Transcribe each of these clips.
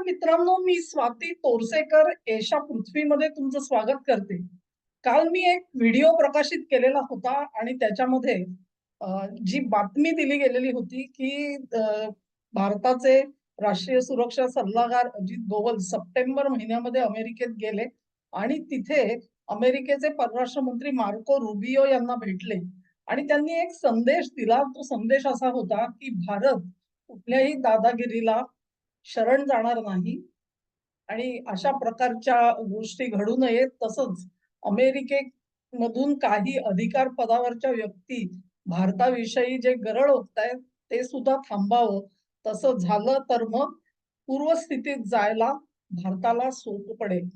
मित्रांनो, मी स्वाती तोरसेकर एशा पृथ्वीमध्ये तुमचं स्वागत करते. काल मी एक व्हिडिओ प्रकाशित केलेला होता आणि त्याच्यामध्ये जी बातमी दिली गेलेली होती की भारताचे राष्ट्रीय सुरक्षा सल्लागार अजित डोवल सप्टेंबर महिन्यामध्ये अमेरिकेत गेले आणि तिथे अमेरिकेचे परराष्ट्र मंत्री मार्को रुबियो यांना भेटले आणि त्यांनी एक संदेश दिला. तो संदेश असा होता की भारत कुठल्याही दादागिरीला शरण जाणार नाही आणि अशा प्रकारच्या गोष्टी घडू नयेत. तसंच अमेरिकेमधून काही अधिकार पदावरच्या व्यक्ती भारताविषयी जे गरळ ओकतायत ते सुद्धा थांबावं. तसं झालं तर मग पूर्वस्थितीत जायला भारताला सोपं पडेल.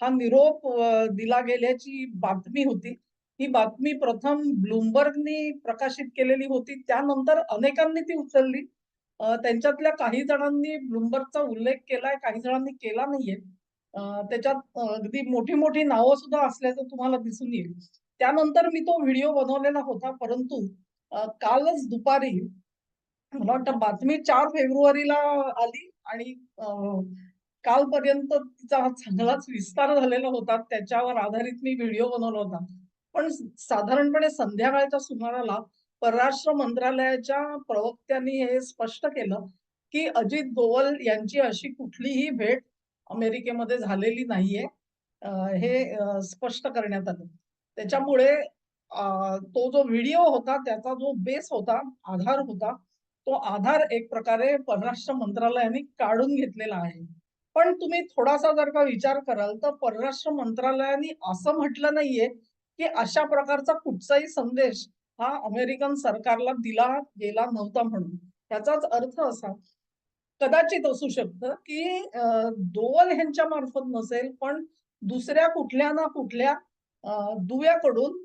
हा निरोप दिला गेल्याची बातमी होती. ही बातमी प्रथम ब्लूमबर्गनी प्रकाशित केलेली होती. त्यानंतर अनेकांनी ती उचलली. त्यांच्यातल्या काही जणांनी ब्लूमबर्गचा उल्लेख केलाय, काही जणांनी केला नाहीये. त्याच्यात अगदी मोठी-मोठी नावं सुद्धा असल्याचं तुम्हाला दिसून येईल. त्यानंतर मी तो व्हिडिओ बनवलेला होता. परंतु कालच दुपारी मला वाटतं बातमी 4 फेब्रुवारीला आली आणि कालपर्यंत तिचा हा चांगलाच विस्तार झालेला होता. त्याच्यावर आधारित मी व्हिडिओ बनवला होता. पण साधारणपणे संध्याकाळच्या सुमाराला परराष्ट्र मंत्रालयाच्या प्रवक्त्यांनी हे स्पष्ट केलं, की अजित डोवल यांची अशी कुठलीही भेट अमेरिकेमध्ये झालेली नाहीये. हे स्पष्ट करण्यात आलं. त्याच्यामुळे तो जो व्हिडिओ होता त्याचा जो बेस होता, आधार होता, तो आधार एक प्रकारे परराष्ट्र मंत्रालयाने काढून घेतलेला आहे. पण तुम्ही थोडासा जर का विचार कराल तर परराष्ट्र मंत्रालयाने असं म्हटलं नाहीये, की अशा प्रकारचा कुठचाही संदेश हा अमेरिकन सरकारला दिला गेला नव्हता म्हणून. त्याचाच अर्थ असा कदाचित असू शकतं, की डोवल ह्यांच्या मार्फत नसेल, पण दुसऱ्या कुठल्या ना कुठल्या दुव्याकडून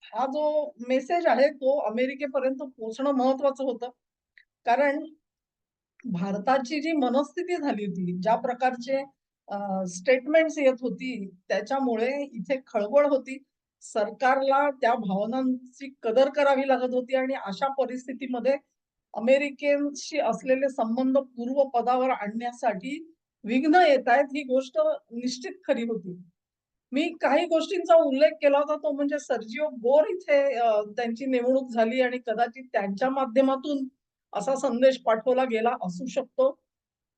हा जो मेसेज आहे तो अमेरिकेपर्यंत पोहोचणं महत्वाचं होतं. कारण भारताची जी मनस्थिती झाली होती, ज्या प्रकारचे स्टेटमेंट्स येत होती, त्याच्यामुळे इथे खळबळ होती. सरकारला त्या भावनांची कदर करावी लागत होती आणि अशा परिस्थितीमध्ये अमेरिकेशी असलेले संबंध पूर्वपदावर आणण्यासाठी विघ्न येतायत ही गोष्ट निश्चित खरी होती. मी काही गोष्टींचा उल्लेख केला होता तो म्हणजे सर्जिओ बोर इथे त्यांची नेमणूक झाली आणि कदाचित त्यांच्या माध्यमातून असा संदेश पाठवला गेला असू शकतो.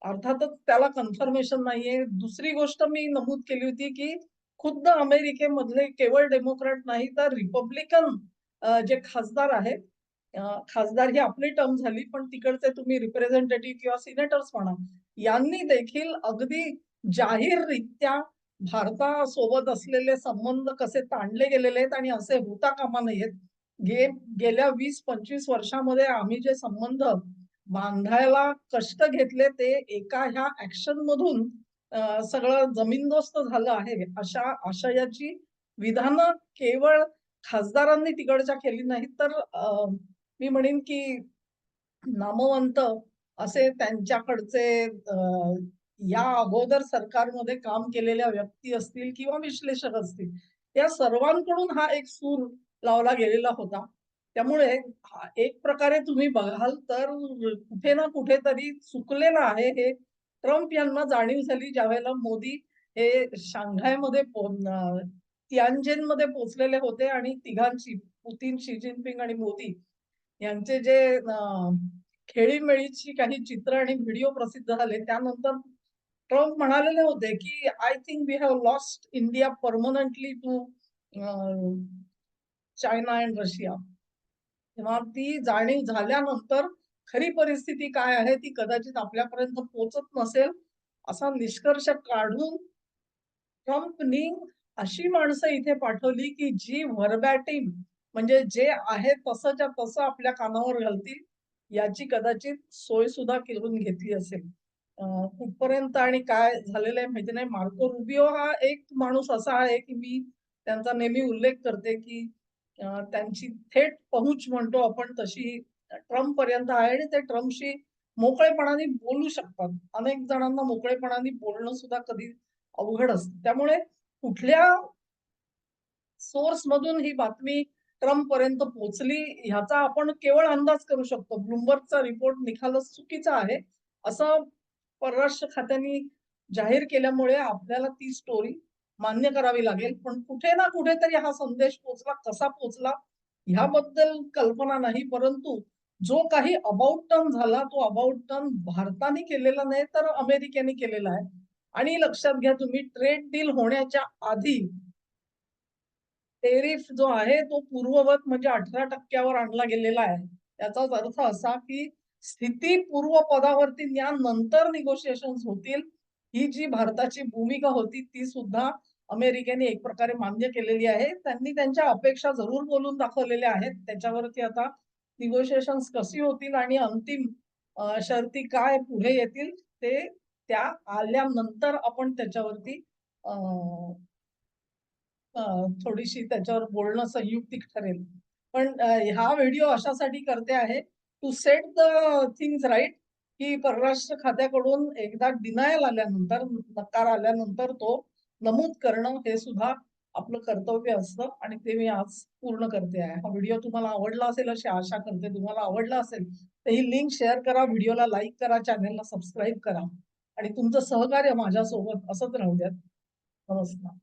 अर्थातच त्याला कन्फर्मेशन नाहीये. दुसरी गोष्ट मी नमूद केली होती, की खुद्द अमेरिकेमधले केवळ डेमोक्रॅट नाही तर रिपब्लिकन जे खासदार आहेत, खासदार ही आपली टर्म झाली, पण तिकडचे तुम्ही रिप्रेझेंटेटिव्ह किंवा सिनेटर्स म्हणा, यांनी देखील अगदी जाहीररित्या भारतासोबत असलेले संबंध कसे ताणले गेलेले आहेत आणि असे होता कामा नयेत. गेल्या 20-25 वर्षामध्ये आम्ही जे संबंध बांधायला कष्ट घेतले ते एका ह्या ऍक्शन मधून सगळं जमीनदोस्त झालं आहे. अशा आशयाची विधानं केवळ खासदारांनी तिकडच्या केली नाहीत, तर मी म्हणेन की नामवंत असे त्यांच्याकडचे या अगोदर सरकारमध्ये काम केलेल्या व्यक्ती असतील किंवा विश्लेषक असतील, या सर्वांकडून हा एक सूर लावला गेलेला होता. त्यामुळे एक प्रकारे तुम्ही बघाल तर कुठे ना कुठेतरी चुकलेलं आहे हे ट्रम्प यांना जाणीव झाली ज्यावेळेला मोदी हे शांघायमध्ये तियानजिनमध्ये पोहोचलेले होते आणि तिघांची पुतीन, शी जिनपिंग आणि मोदी यांचे जे खेळीमेळीची काही चित्र आणि व्हिडिओ प्रसिद्ध झाले त्यानंतर ट्रम्प म्हणालेले होते की I think we have lost India permanently to China and Russia. तेव्हा ती जाणीव झाल्यानंतर खरी परिस्थिती काय आहे ती कदाचित आपल्यापर्यंत पोहोचत नसेल असा निष्कर्ष काढून ट्रम्पनी अशी माणसं इथे पाठवली की जी व्हर्बॅटिम म्हणजे जे आहे तसंच्या तसं आपल्या कानावर घालतील याची कदाचित सोय सुद्धा करून घेतली असेल. कुठपर्यंत आणि काय झालेलं आहे माहिती नाही. मार्को रुबियो हा एक माणूस असा आहे की मी त्यांचा नेहमी उल्लेख करते की त्यांची थेट पहुंच म्हणतो आपण तशी ट्रम्प पर्यंत आहे आणि ते ट्रम्पशी मोकळेपणाने बोलू शकतात. अनेक जणांना मोकळेपणाने बोलणं सुद्धा कधी अवघड असतं. त्यामुळे कुठल्या सोर्स मधून ही बातमी ट्रम्प पर्यंत पोहोचली ह्याचा आपण केवळ अंदाज करू शकतो. ब्लूमबर्गचा रिपोर्ट निकालच चुकीचा आहे असं परराष्ट्र खात्याने जाहीर केल्यामुळे आपल्याला ती स्टोरी मान्य करावी लागेल. पण कुठे ना कुठेतरी हा संदेश पोहोचला, कसा पोहोचला ह्याबद्दल कल्पना नाही. परंतु जो काही अबाउट टर्न झाला, तो अबाउट टर्न भारताने केलेला नाही, तर अमेरिकेने केलेला आहे. आणि लक्षात घ्या तुम्ही, ट्रेड डील होण्याच्या आधी टेरिफ जो आहे तो पूर्ववत म्हणजे 18% आणला गेलेला आहे. याचाच अर्थ असा की स्थिती पूर्व पदावरती न्या नंतर निगोशिएशन्स होतील. ही जी भारताची भूमिका होती ती सुद्धा अमेरिकेने एक प्रकारे मान्य केलेली आहे. त्यांनी त्यांच्या अपेक्षा जरूर बोलून दाखवलेल्या आहेत. त्याच्यावरती आता निगोशिएशन्स कशी होतील आणि अंतिम शर्ती काय पुढे येतील ते त्या आल्यानंतर आपण त्याच्यावरती थोडीशी त्याच्यावर बोलणं संयुक्तिक ठरेल. पण हा व्हिडिओ अशासाठी करते आहे to set the things right, की परराष्ट्र खात्याकडून एकदा डिनायल आल्यानंतर, नकार आल्यानंतर तो नमूद करणं हे सुद्धा आपलं कर्तव्य असतं आणि ते मी आज पूर्ण करते आहे. हा व्हिडिओ तुम्हाला आवडला असेल अशी आशा करते. तुम्हाला आवडला असेल तर ही लिंक शेअर करा, व्हिडिओला लाईक करा, चॅनेलला सबस्क्राईब करा आणि तुमचं सहकार्य माझ्यासोबत असंच राहू द्यात. नमस्कार.